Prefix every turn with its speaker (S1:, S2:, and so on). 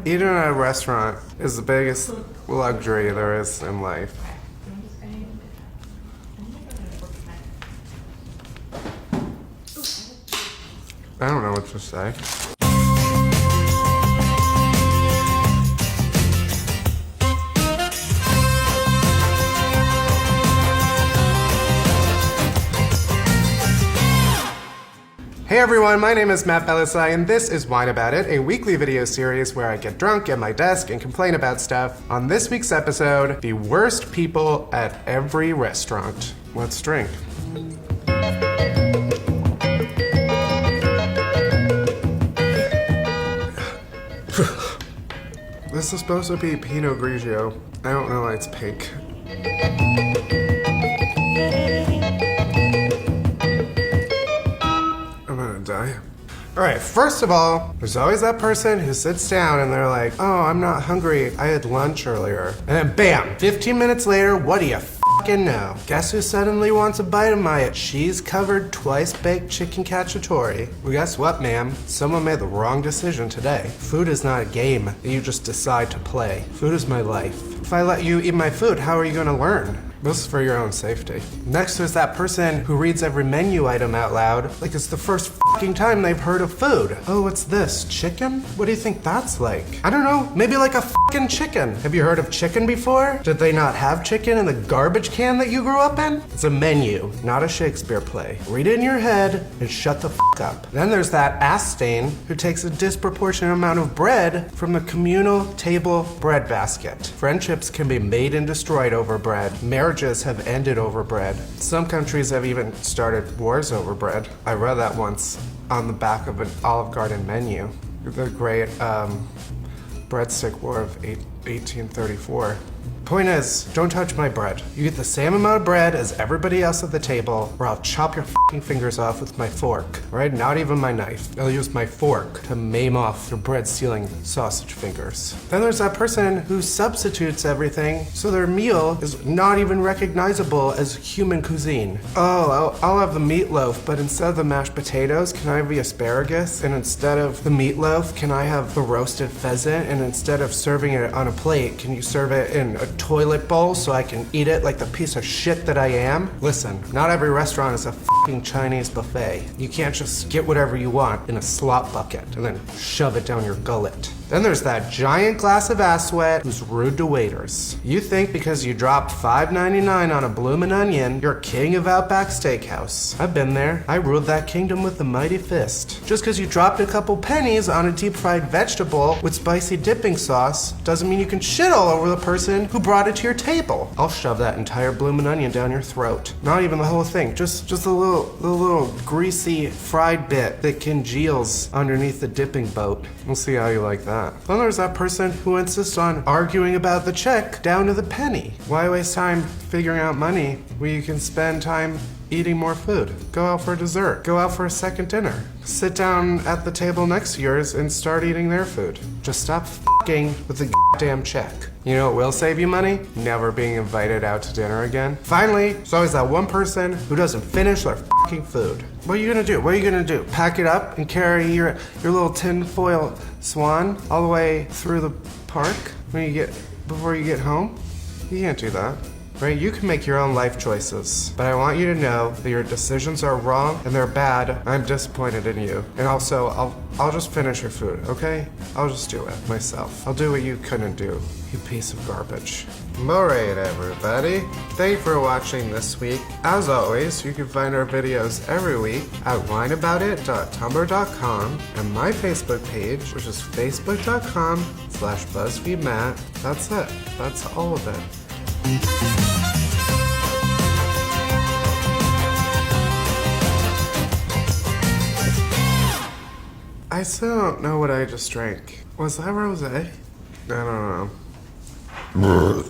S1: Eating at a restaurant is the biggest luxury there is in life. I don't know what to say. Hey everyone, my name is Matt Belisai and this is Whine About It, a weekly video series where I get drunk at my desk and complain about stuff. On this week's episode, the worst people at every restaurant. Let's drink. This is supposed to be Pinot Grigio. I don't know why it's pink. I'm gonna die. Alright, first of all, there's always that person who sits down and they're like, oh, I'm not hungry, I had lunch earlier. And then bam, 15 minutes later, what do you fucking know? Guess who suddenly wants a bite of my cheese-covered, twice-baked chicken cacciatore? Well, guess what, ma'am? Someone made the wrong decision today. Food is not a game that you just decide to play. Food is my life. If I let you eat my food, how are you gonna learn? This is for your own safety. Next, there's that person who reads every menu item out loud like it's the first fucking time they've heard of food. Oh, what's this? Chicken? What do you think that's like? I don't know, maybe like a fucking chicken. Have you heard of chicken before? Did they not have chicken in the garbage can that you grew up in? It's a menu, not a Shakespeare play. Read it in your head and shut the fuck up. Then there's that ass stain who takes a disproportionate amount of bread from the communal table bread basket. Friendships can be made and destroyed over bread. Marriages have ended over bread. Some countries have even started wars over bread. I read that once on the back of an Olive Garden menu. The great breadstick war of 1834. Point is, don't touch my bread. You get the same amount of bread as everybody else at the table, or I'll chop your fucking fingers off with my fork. Right? Not even my knife. I'll use my fork to maim off your bread-stealing sausage fingers. Then there's that person who substitutes everything so their meal is not even recognizable as human cuisine. Oh, I'll have the meatloaf, but instead of the mashed potatoes, can I have the asparagus? And instead of the meatloaf, can I have the roasted pheasant? And instead of serving it on a plate, can you serve it in a toilet bowl so I can eat it like the piece of shit that I am? Listen, not every restaurant is a fucking Chinese buffet. You can't just get whatever you want in a slop bucket and then shove it down your gullet. Then there's that giant glass of ass sweat who's rude to waiters. You think because you dropped $5.99 on a bloomin' onion, you're king of Outback Steakhouse. I've been there. I ruled that kingdom with a mighty fist. Just because you dropped a couple pennies on a deep-fried vegetable with spicy dipping sauce doesn't mean you can shit all over the person who brought it to your table. I'll shove that entire bloomin' onion down your throat. Not even the whole thing, just the little greasy fried bit that congeals underneath the dipping boat. We'll see how you like that. Then there's that person who insists on arguing about the check down to the penny. Why waste time figuring out money when you can spend time eating more food? Go out for dessert. Go out for a second dinner. Sit down at the table next to yours and start eating their food. Just stop f***ing with the goddamn check. You know what will save you money? Never being invited out to dinner again. Finally, there's always that one person who doesn't finish their f***ing food. What are you gonna do? What are you gonna do? Pack it up and carry your little tinfoil swan all the way through the park before you get home? You can't do that. Right? You can make your own life choices, but I want you to know that your decisions are wrong and they're bad. I'm disappointed in you. And also, I'll just finish your food, okay? I'll just do it myself. I'll do what you couldn't do, you piece of garbage. Alright, everybody. Thank you for watching this week. As always, you can find our videos every week at whineaboutit.tumblr.com and my Facebook page, which is facebook.com/BuzzFeedMatt. That's it. That's all of it. I still don't know what I just drank. Was that rosé? I don't know.